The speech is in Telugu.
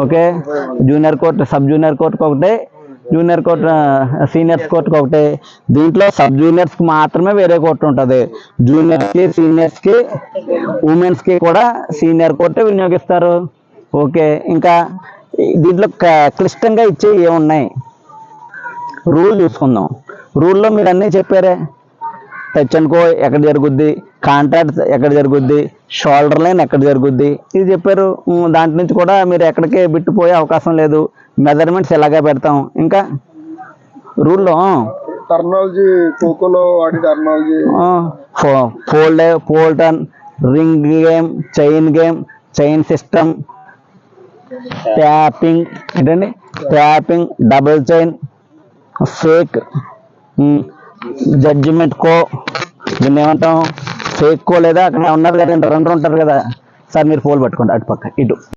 Okay, junior court, sub junior కోర్టుకి ఒకటి, జూనియర్ కోర్ట్ సీనియర్స్ కోర్టుకి ఒకటి. దీంట్లో సబ్ జూనియర్స్కి మాత్రమే వేరే కోర్టు ఉంటుంది. జూనియర్స్కి, సీనియర్స్కి, ఉమెన్స్కి కూడా సీనియర్ కోర్టు వినియోగిస్తారు. ఓకే, ఇంకా దీంట్లో క్లిష్టంగా ఇచ్చే ఏమున్నాయి రూల్ చూసుకుందాం. రూల్లో మీరు అన్నీ చెప్పారే, టచ్ అండ్ కో ఎక్కడ జరుగుద్ది, కాంట్రాక్ట్ ఎక్కడ జరుగుద్ది, షోల్డర్ లైన్ ఎక్కడ జరుగుద్ది, ఇది చెప్పారు. దాంట్ నుంచి కూడా మీరు ఎక్కడికి బిట్టుపోయే అవకాశం లేదు. మెజర్మెంట్స్ ఎలాగే పెడతాం. ఇంకా రూల్లో టర్మినాలజీ, కోకోలో వాడి terminology, fold turn, ring game, chain system, tapping, ఏంటండి tapping, double chain, fake, judgement కో, దీన్ని ఏమంటాం, ఫేక్ కో, లేదా అక్కడ ఉన్నారు కదా, 2 ఉంటారు కదా సార్. మీరు పోల్ పట్టుకోండి అటు పక్క ఇటు.